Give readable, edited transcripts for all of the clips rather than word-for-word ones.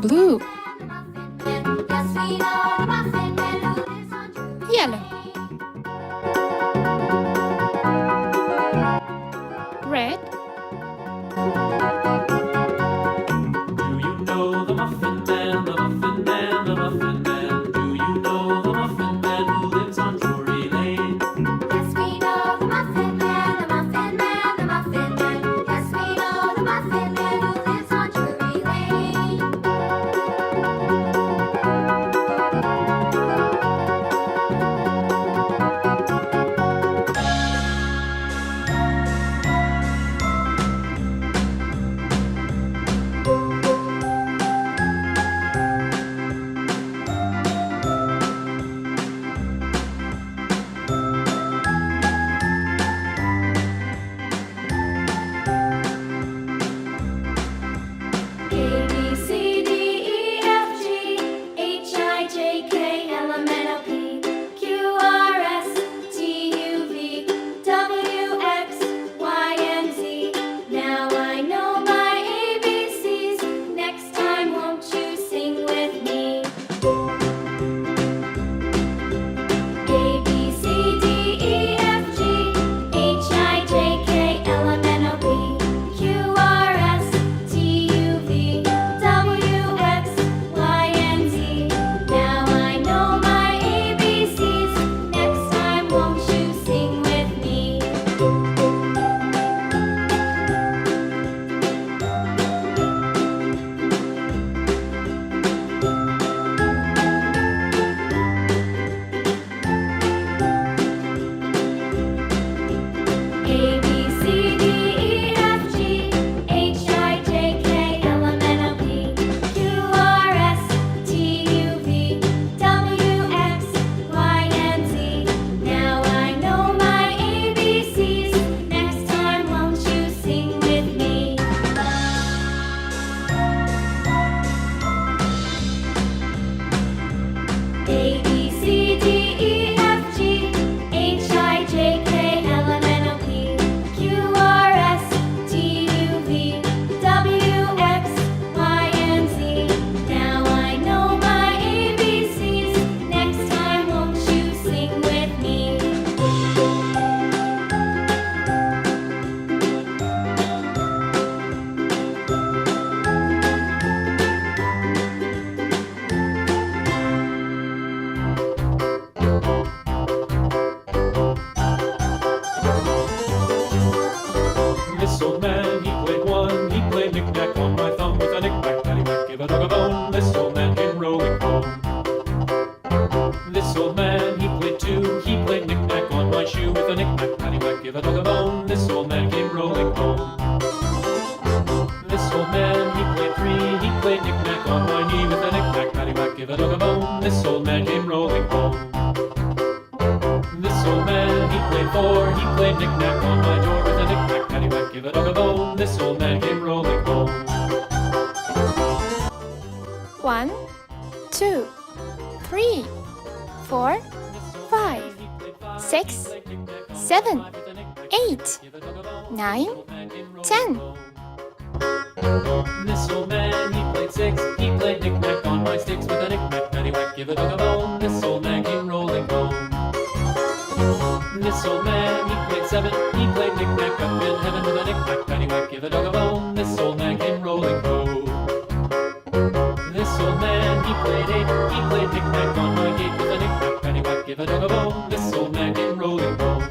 Blue. Yellow. Red. Do you know the Muffin Man, the Muffin Man, the Muffin Man? Do you know the Muffin Man who lives on Drury Lane? Yes, we know the Muffin Man, the Muffin Man, the Muffin Man. Yes, we know the Muffin Man who lives on Drury Lane. A, B, C, D, E, F, G, H, I, J, K, L, M, N, O, P, Q, R, S, T, U, V, W, X, Y, and Z. Now I know my ABCs. Next time, won't you sing with me? A, B, C, D, E, F, G, H, I, J, K, L, M, N, O, P, Q, R, S, T, U, V, W, X, Y, and Z. Now I know my ABCs. Next time, won't you sing with me? A, B, C, D, E, F, G, H, I, J, K, L, M, N, O, P, Q, R, S, T, U, V, W, X, Y, and Z. Now I know my ABCs. Next time, won't you sing with me? A, B, C, D, E, F, G, H, I, J, K, L, M, N, O, P, Q, R, S, T, U, V, W, X, Y, and Z. Now I know my ABCs. Next time, won't you sing with me? This old man, he played one. He played knick-knack on my thumb with a knick-knack, paddywhack, give a dog a bone. This old man came rolling home. This old man, he played two. He played knick-knack on my shoe with a knick-knack, paddywhack, give a dog a bone. This old man came rolling home. This old man, he played three. He played knick-knack on my knee with a knick-knack, paddywhack, give a dog a bone. This old man came rolling home. This old man, he played four. He played knick-knack on my door with a knick-knack, paddywhack, give a dog a bone. This old man came rolling home. 1, 2, 3, 4, 5, 6, 7, 8, 9, 10. This old man, he played six. He played knick-knack on my sticks with a knick-knack, paddywhack, give a dog a bone. This old man came rolling home. This old man, he played seven. He played knick-knack up in heaven with a knick-knack, paddywhack, give a dog a bone. This old man came rolling home. This old man, he played eight. He played knick-knack on my gate with a knick-knack, paddywhack, give a dog a bone. This old man came rolling home.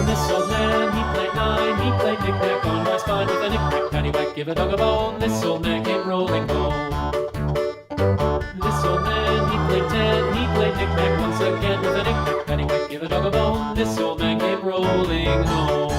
This old man, he played nine. He played knick-knack on my spine with a knick-knack, paddywhack, give a dog a bone. This old man came rolling home. This old man, he played ten. He played knick-knack once again with a knick-knack, paddywhack, give a dog a bone. This old man came rolling home.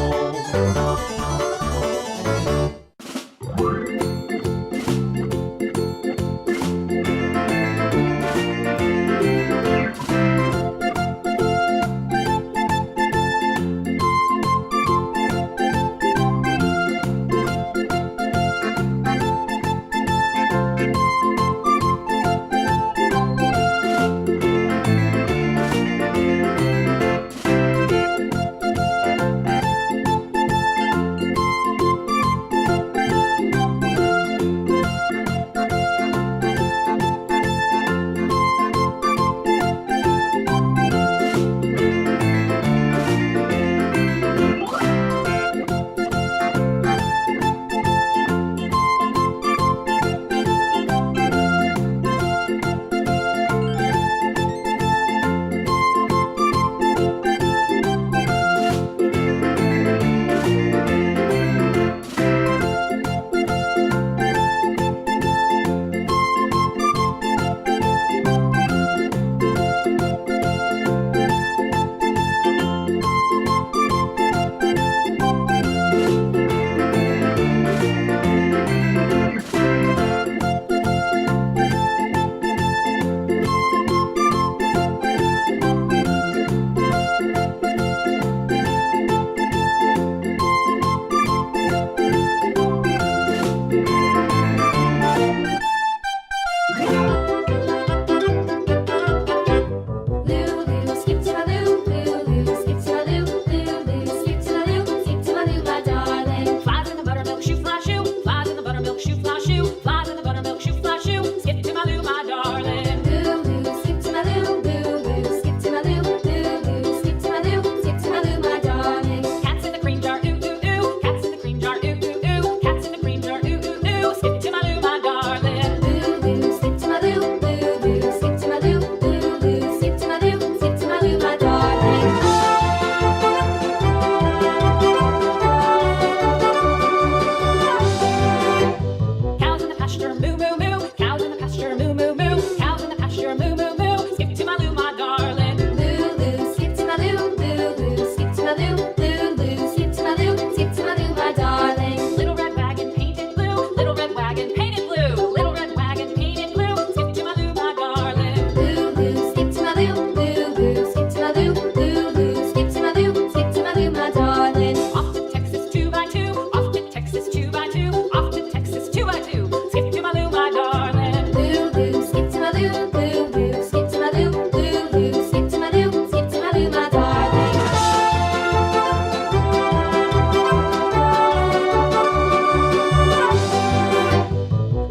wagon painted blue. Little red wagon painted blue. Skip to my loo, my darling. Loo, loo, skip to my loo, loo, loo, skip to my loo, loo, loo, skip to my loo, skip to my loo, my darling. Off to Texas 2x2. Off to Texas 2x2. Off to Texas 2x2. Skip to my loo, my darling. Loo, loo, skip to my loo, loo, loo, skip to my loo, loo, loo, skip to my loo, skip to my loo, my darling.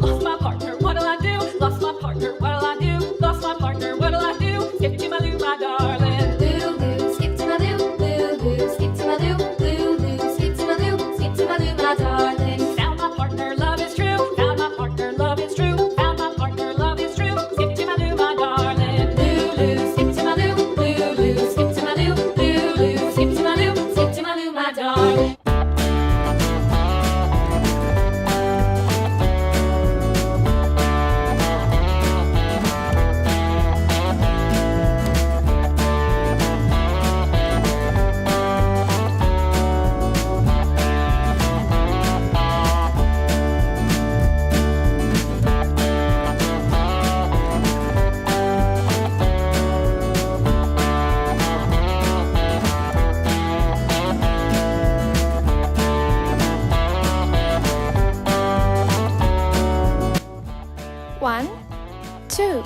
Lost my partner, what'll I do? Lost my partner, what'll I do? Lost my partner, what'll I do? Skip to my loo, my darling. Loo, loo, skip to my loo, loo, loo, skip to my loo, loo, loo, skip to my loo, skip to my loo, my darling. Found my partner, love is true. Found my partner, love is true. Found my partner, love is true. Skip to my loo, my darling. Loo, loo, skip to my loo, loo, loo, skip to my loo, loo, loo, skip to my loo, skip to my loo, my darling. One, two,